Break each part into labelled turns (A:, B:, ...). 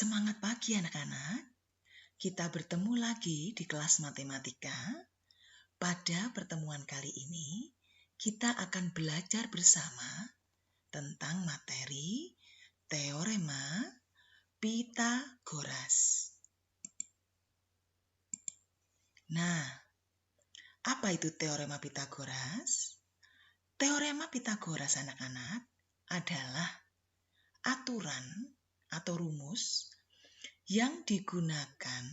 A: Semangat pagi anak-anak, kita bertemu lagi di kelas matematika. Pada pertemuan kali ini, kita akan belajar bersama tentang materi teorema Pitagoras. Nah, apa itu teorema Pitagoras? Teorema Pitagoras anak-anak adalah aturan atau rumus yang digunakan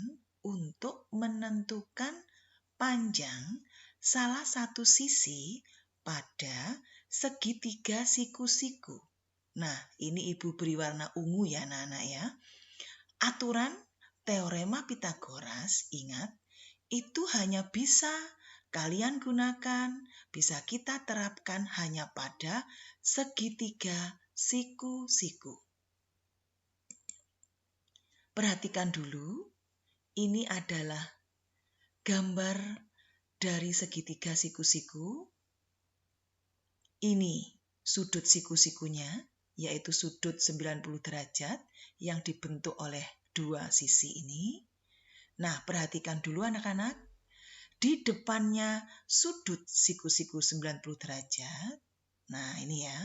A: untuk menentukan panjang salah satu sisi pada segitiga siku-siku. Nah, ini Ibu beri warna ungu ya anak-anak ya. Aturan teorema Pitagoras, ingat, itu hanya bisa kalian gunakan, bisa kita terapkan hanya pada segitiga siku-siku. Perhatikan dulu, ini adalah gambar dari segitiga siku-siku. Ini sudut siku-sikunya, yaitu sudut 90 derajat yang dibentuk oleh dua sisi ini. Nah, perhatikan dulu anak-anak. Di depannya sudut siku-siku 90 derajat. Nah, ini ya.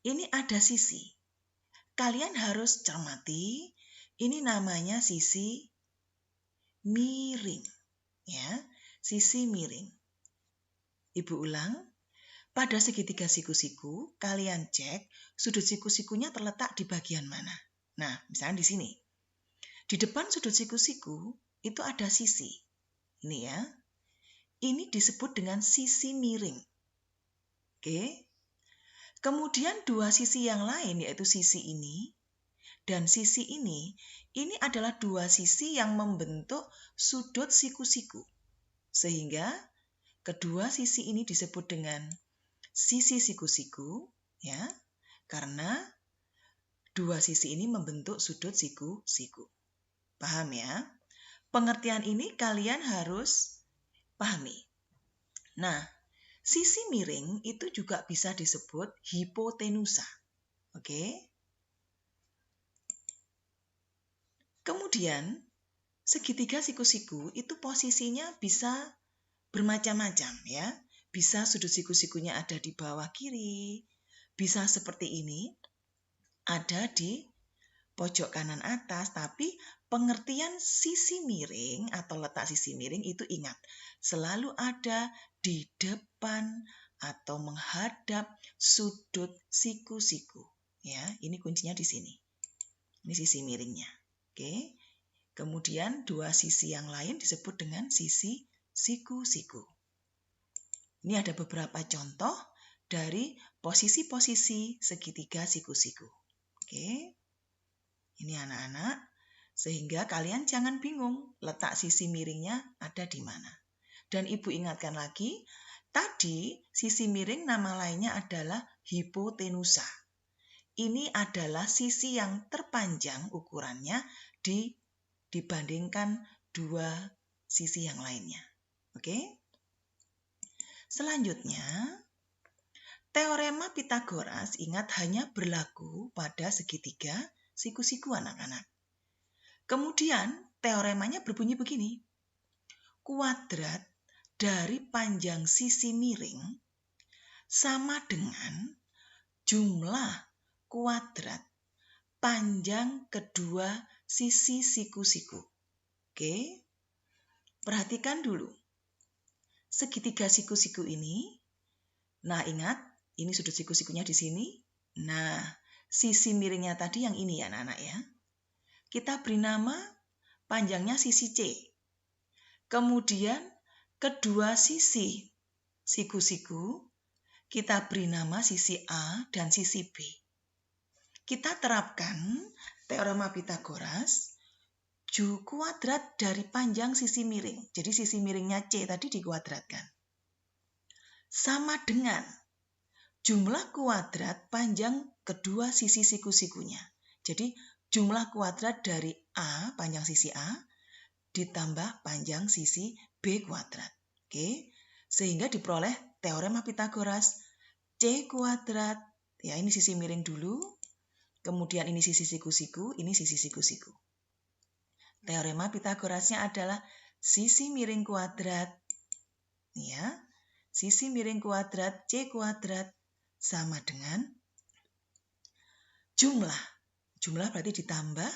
A: Ini ada sisi. Kalian harus cermati, ini namanya sisi miring, ya, sisi miring. Ibu ulang, pada segitiga siku-siku, kalian cek sudut siku-sikunya terletak di bagian mana. Nah, misalnya di sini. Di depan sudut siku-siku itu ada sisi. Ini ya. Ini disebut dengan sisi miring. Oke. Kemudian dua sisi yang lain yaitu sisi ini dan sisi ini adalah dua sisi yang membentuk sudut siku-siku. Sehingga kedua sisi ini disebut dengan sisi siku-siku, ya, karena dua sisi ini membentuk sudut siku-siku. Paham ya? Pengertian ini kalian harus pahami. Nah, sisi miring itu juga bisa disebut hipotenusa. Oke? Kemudian, segitiga siku-siku itu posisinya bisa bermacam-macam ya. Bisa sudut siku-sikunya ada di bawah kiri, bisa seperti ini, ada di pojok kanan atas, tapi pengertian sisi miring atau letak sisi miring itu ingat, selalu ada di depan atau menghadap sudut siku-siku. Ya, ini kuncinya di sini. Ini sisi miringnya. Oke. Kemudian dua sisi yang lain disebut dengan sisi siku-siku. Ini ada beberapa contoh dari posisi-posisi segitiga siku-siku. Oke. Ini anak-anak, sehingga kalian jangan bingung letak sisi miringnya ada di mana. Dan Ibu ingatkan lagi, tadi sisi miring nama lainnya adalah hipotenusa. Ini adalah sisi yang terpanjang ukurannya dibandingkan dua sisi yang lainnya. Oke? Selanjutnya, teorema Pitagoras ingat hanya berlaku pada segitiga siku-siku anak-anak. Kemudian teoremanya berbunyi begini. Kuadrat dari panjang sisi miring sama dengan jumlah kuadrat panjang kedua sisi siku-siku. Oke. Perhatikan dulu. Segitiga siku-siku ini. Nah, ingat, ini sudut siku-sikunya di sini. Nah, sisi miringnya tadi yang ini ya anak-anak ya. Kita beri nama panjangnya sisi C. Kemudian kedua sisi siku-siku kita beri nama sisi A dan sisi B. Kita terapkan teorema Pitagoras, kuadrat dari panjang sisi miring. Jadi sisi miringnya C tadi dikuadratkan. Sama dengan jumlah kuadrat panjang kedua sisi siku-sikunya. Jadi jumlah kuadrat dari A, panjang sisi A, ditambah panjang sisi B kuadrat. Oke, sehingga diperoleh teorema Pitagoras C kuadrat. Ya, ini sisi miring dulu. Kemudian ini sisi siku-siku, ini sisi siku-siku. Teorema Pitagorasnya adalah sisi miring kuadrat, ya, sisi miring kuadrat C kuadrat sama dengan jumlah. Jumlah berarti ditambah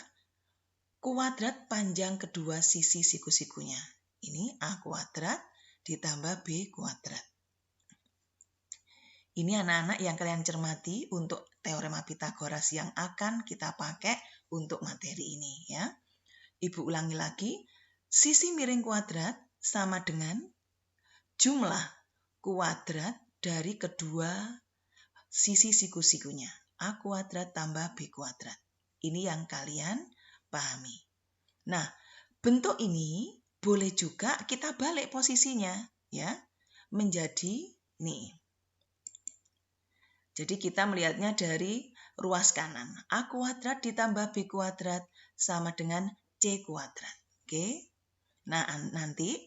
A: kuadrat panjang kedua sisi siku-sikunya. Ini A kuadrat ditambah B kuadrat. Ini anak-anak yang kalian cermati untuk teorema Pitagoras yang akan kita pakai untuk materi ini, ya. Ibu ulangi lagi, sisi miring kuadrat sama dengan jumlah kuadrat dari kedua sisi siku-sikunya. A kuadrat tambah B kuadrat. Ini yang kalian pahami. Nah, bentuk ini boleh juga kita balik posisinya, ya, menjadi nih. Jadi kita melihatnya dari ruas kanan. A kuadrat ditambah B kuadrat sama dengan C kuadrat. Oke. Nah, nanti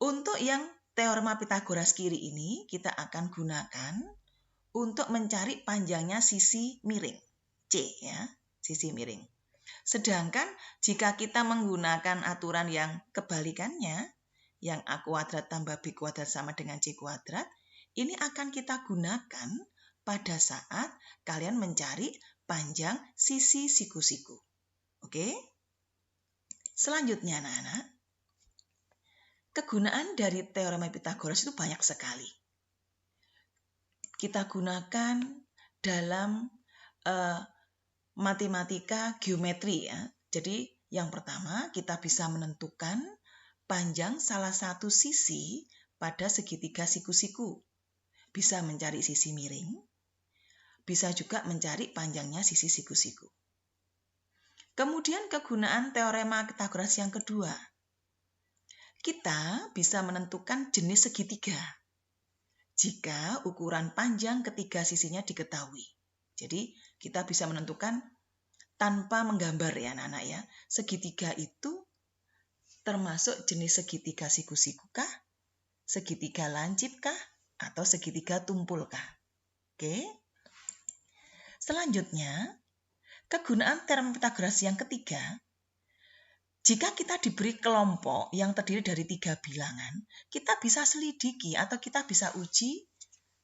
A: untuk yang teorema Pitagoras kiri ini kita akan gunakan untuk mencari panjangnya sisi miring. C, ya, sisi miring. Sedangkan jika kita menggunakan aturan yang kebalikannya, yang A kuadrat tambah B kuadrat sama dengan C kuadrat, ini akan kita gunakan pada saat kalian mencari panjang sisi siku-siku. Oke? Selanjutnya anak-anak, kegunaan dari teorema Pitagoras itu banyak sekali. Kita gunakan dalam matematika geometri, ya. Jadi yang pertama kita bisa menentukan panjang salah satu sisi pada segitiga siku-siku. Bisa mencari sisi miring, bisa juga mencari panjangnya sisi siku-siku. Kemudian kegunaan teorema Pitagoras yang kedua. Kita bisa menentukan jenis segitiga jika ukuran panjang ketiga sisinya diketahui. Jadi kita bisa menentukan tanpa menggambar, ya anak-anak, ya. Segitiga itu termasuk jenis segitiga siku-siku kah, segitiga lancip kah, atau segitiga tumpul kah. Oke. Selanjutnya, kegunaan teorema Pitagoras yang ketiga, jika kita diberi kelompok yang terdiri dari 3 bilangan, kita bisa selidiki atau kita bisa uji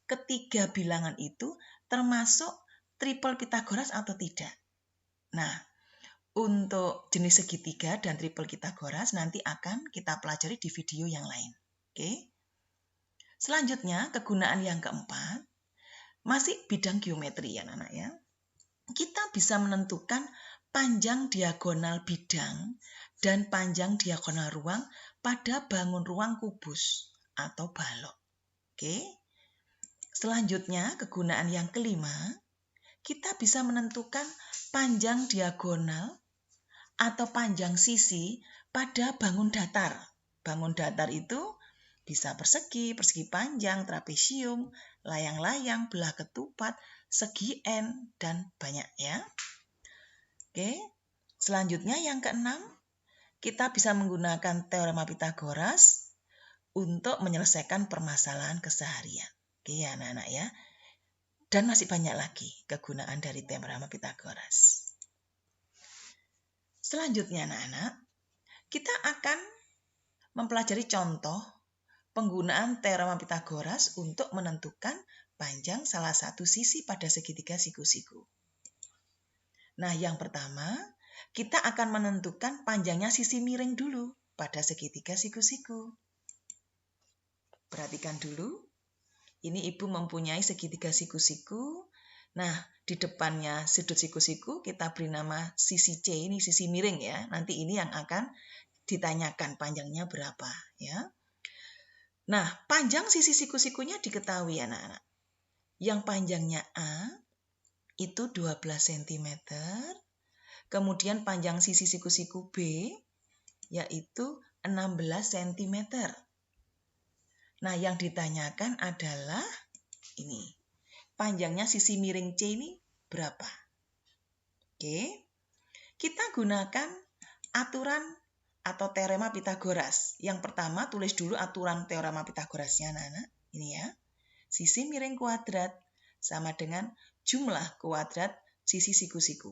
A: ketiga bilangan itu termasuk triple Pitagoras atau tidak. Nah, untuk jenis segitiga dan triple Pitagoras nanti akan kita pelajari di video yang lain. Oke. Selanjutnya, kegunaan yang keempat, masih bidang geometri, ya anak-anak, ya. Kita bisa menentukan panjang diagonal bidang dan panjang diagonal ruang pada bangun ruang kubus atau balok. Oke. Selanjutnya, kegunaan yang kelima, kita bisa menentukan panjang diagonal atau panjang sisi pada bangun datar. Bangun datar itu bisa persegi, persegi panjang, trapesium, layang-layang, belah ketupat, segi N, dan banyak, ya. Oke. Selanjutnya yang keenam, kita bisa menggunakan teorema Pitagoras untuk menyelesaikan permasalahan keseharian. Oke ya anak-anak, ya. Dan masih banyak lagi kegunaan dari teorema Pitagoras. Selanjutnya anak-anak, kita akan mempelajari contoh penggunaan teorema Pitagoras untuk menentukan panjang salah satu sisi pada segitiga siku-siku. Nah, yang pertama, kita akan menentukan panjangnya sisi miring dulu pada segitiga siku-siku. Perhatikan dulu, ini ibu mempunyai segitiga siku-siku. Nah, di depannya sudut siku-siku kita beri nama sisi C, ini sisi miring, ya. Nanti ini yang akan ditanyakan panjangnya berapa, ya. Nah, panjang sisi siku-sikunya diketahui anak-anak. Yang panjangnya A itu 12 cm. Kemudian panjang sisi siku-siku B yaitu 16 cm. Nah, yang ditanyakan adalah ini. Panjangnya sisi miring C ini berapa? Oke. Kita gunakan aturan atau teorema Pitagoras. Yang pertama, tulis dulu aturan teorema Pitagorasnya, anak-anak. Ini ya. Sisi miring kuadrat sama dengan jumlah kuadrat sisi siku-siku.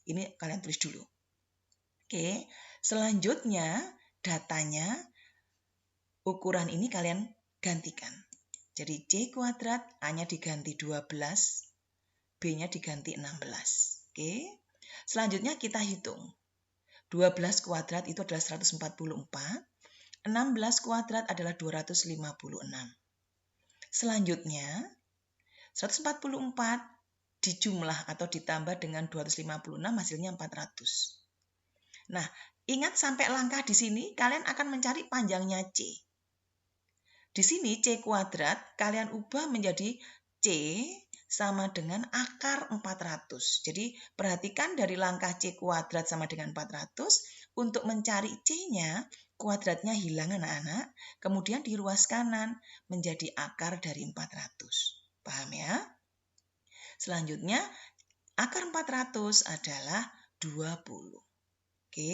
A: Ini kalian tulis dulu. Oke, selanjutnya datanya, ukuran ini kalian gantikan. Jadi C kuadrat, A-nya diganti 12, B-nya diganti 16. Oke, selanjutnya kita hitung. 12 kuadrat itu adalah 144, 16 kuadrat adalah 256. Selanjutnya, 144 dijumlah atau ditambah dengan 256 hasilnya 400. Nah, ingat sampai langkah di sini kalian akan mencari panjangnya C. Di sini C kuadrat kalian ubah menjadi C sama dengan akar 400. Jadi perhatikan dari langkah C kuadrat sama dengan 400, untuk mencari C-nya, kuadratnya hilang anak-anak, kemudian di ruas kanan menjadi akar dari 400. Paham ya? Selanjutnya, akar 400 adalah 20. Oke,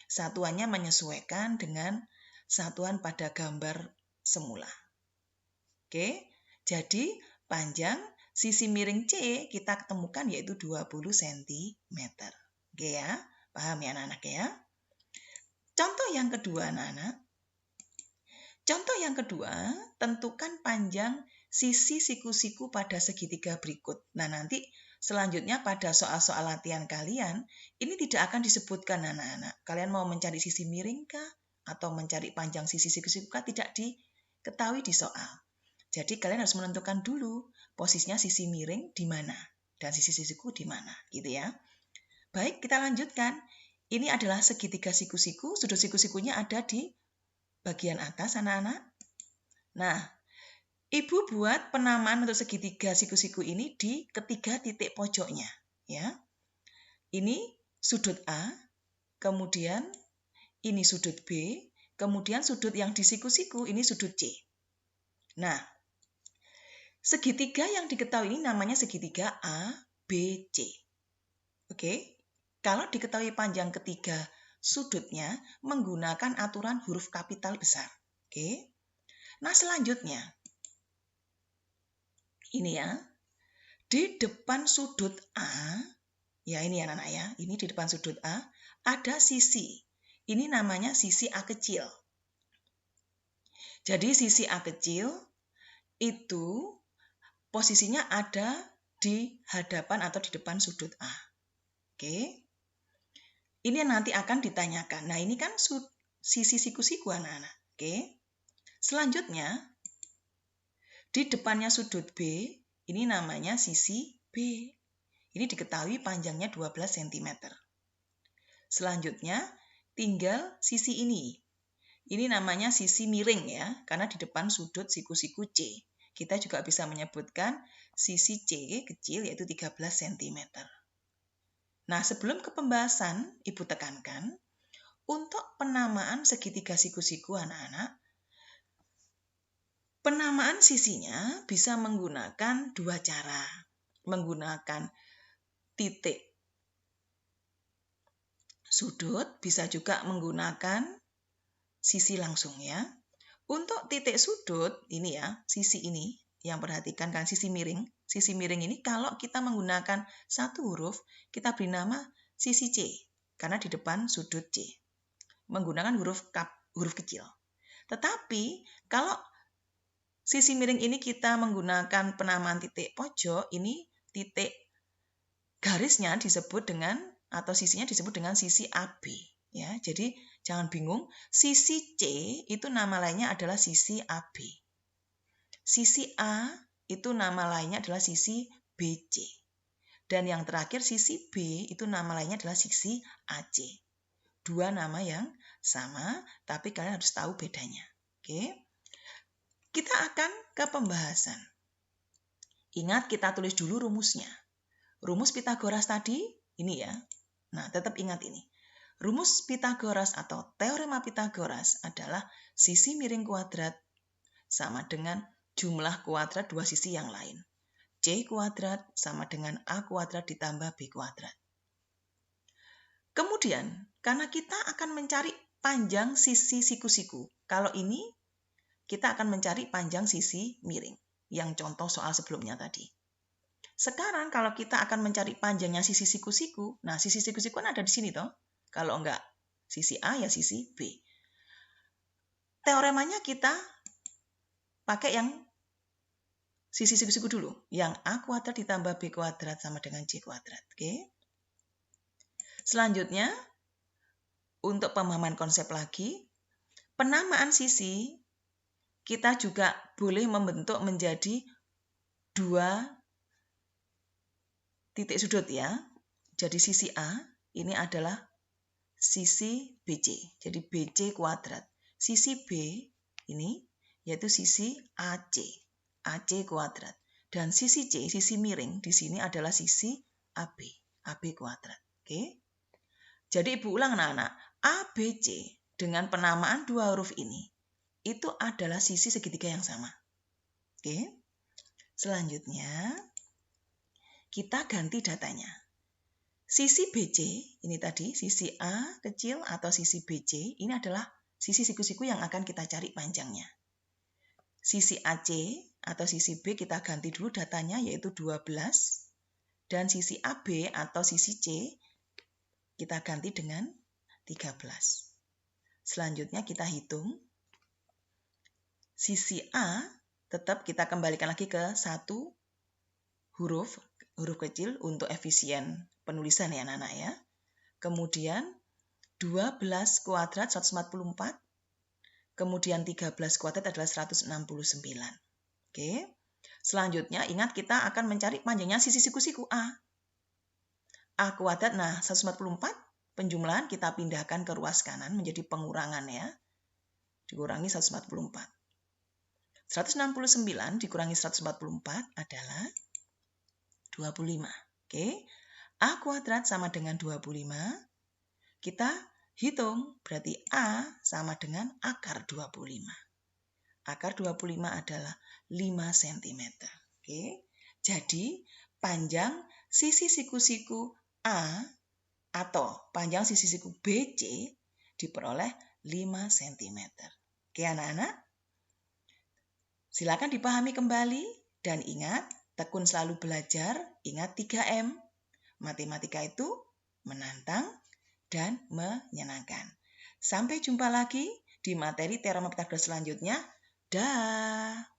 A: satuannya menyesuaikan dengan satuan pada gambar semula. Oke, jadi panjang sisi miring C kita ketemukan yaitu 20 cm. Oke ya, paham ya anak-anak ya? Contoh yang kedua anak-anak. Contoh yang kedua, tentukan panjang sisi siku-siku pada segitiga berikut. Nah, nanti selanjutnya pada soal-soal latihan kalian, ini tidak akan disebutkan anak-anak. Kalian mau mencari sisi miring kah? Atau mencari panjang sisi siku-siku kah? Tidak diketahui di soal. Jadi kalian harus menentukan dulu posisinya sisi miring di mana dan sisi siku di mana, gitu ya. Baik, kita lanjutkan. Ini adalah segitiga siku-siku, sudut siku-sikunya ada di bagian atas anak-anak. Nah, Ibu buat penamaan untuk segitiga siku-siku ini di ketiga titik pojoknya, ya. Ini sudut A, kemudian ini sudut B, kemudian sudut yang di siku-siku ini sudut C. Nah, segitiga yang diketahui ini namanya segitiga ABC. Oke. Kalau diketahui panjang ketiga sudutnya menggunakan aturan huruf kapital besar. Oke. Nah, selanjutnya ini ya, di depan sudut A, ya ini ya anak-anak ya, ini di depan sudut A, ada sisi. Ini namanya sisi A kecil. Jadi sisi A kecil itu posisinya ada di hadapan atau di depan sudut A. Oke. Ini nanti akan ditanyakan. Nah, ini kan sisi siku-siku anak-anak. Oke. Selanjutnya, di depannya sudut B, ini namanya sisi B. Ini diketahui panjangnya 12 cm. Selanjutnya, tinggal sisi ini. Ini namanya sisi miring ya, karena di depan sudut siku-siku C. Kita juga bisa menyebutkan sisi C kecil yaitu 13 cm. Nah, sebelum ke pembahasan, Ibu tekankan, untuk penamaan segitiga siku-siku anak-anak, penamaan sisinya bisa menggunakan dua cara. Menggunakan titik sudut, bisa juga menggunakan sisi langsung ya. Untuk titik sudut, ini ya, sisi ini, yang perhatikan kan sisi miring. Sisi miring ini kalau kita menggunakan satu huruf, kita beri nama sisi C. Karena di depan sudut C. Menggunakan huruf kecil. Tetapi kalau sisi miring ini kita menggunakan penamaan titik pojok, ini titik garisnya disebut dengan atau sisinya disebut dengan sisi AB. Ya, jadi jangan bingung, sisi C itu nama lainnya adalah sisi AB. Sisi A itu nama lainnya adalah sisi BC. Dan yang terakhir sisi B itu nama lainnya adalah sisi AC. Dua nama yang sama, tapi kalian harus tahu bedanya. Oke. Kita akan ke pembahasan. Ingat kita tulis dulu rumusnya. Rumus Pythagoras tadi ini ya. Nah, tetap ingat ini. Rumus Pythagoras atau teorema Pythagoras adalah sisi miring kuadrat sama dengan jumlah kuadrat dua sisi yang lain. C kuadrat sama dengan A kuadrat ditambah B kuadrat. Kemudian, karena kita akan mencari panjang sisi siku-siku. Kalau ini kita akan mencari panjang sisi miring, yang contoh soal sebelumnya tadi. Sekarang kalau kita akan mencari panjangnya sisi siku-siku, nah sisi siku-siku kan ada di sini toh. Kalau enggak sisi A ya sisi B. Teoremanya kita pakai yang sisi siku-siku dulu. Yang A kuadrat ditambah B kuadrat sama dengan C kuadrat. Oke. Selanjutnya, untuk pemahaman konsep lagi, penamaan sisi kita juga boleh membentuk menjadi dua titik sudut ya. Jadi sisi A ini adalah sisi BC. Jadi BC kuadrat. Sisi B ini yaitu sisi AC. AC kuadrat. Dan sisi C, sisi miring di sini adalah sisi AB. AB kuadrat. Oke. Jadi Ibu ulang anak-anak. ABC dengan penamaan dua huruf ini itu adalah sisi segitiga yang sama. Oke. Selanjutnya kita ganti datanya. Sisi BC, ini tadi sisi A kecil atau sisi BC, ini adalah sisi siku-siku yang akan kita cari panjangnya. Sisi AC atau sisi B kita ganti dulu datanya yaitu 12. Dan sisi AB atau sisi C kita ganti dengan 13. Selanjutnya kita hitung. Sisi A tetap kita kembalikan lagi ke satu huruf kecil untuk efisien penulisan ya anak-anak ya. Kemudian 12 kuadrat 144. Kemudian 13 kuadrat adalah 169. Oke. Selanjutnya ingat kita akan mencari panjangnya sisi siku-siku A. A kuadrat, nah 144 penjumlahan kita pindahkan ke ruas kanan menjadi pengurangan ya. Dikurangi 144. 169 dikurangi 144 adalah 25. Oke. A kuadrat sama dengan 25. Kita hitung, berarti A sama dengan akar 25. Akar 25 adalah 5 cm. Oke. Jadi, panjang sisi siku-siku A atau panjang sisi siku BC diperoleh 5 cm. Oke anak-anak. Silakan dipahami kembali dan ingat, tekun selalu belajar, ingat 3M. Matematika itu menantang dan menyenangkan. Sampai jumpa lagi di materi teorema Pythagoras selanjutnya. Dah.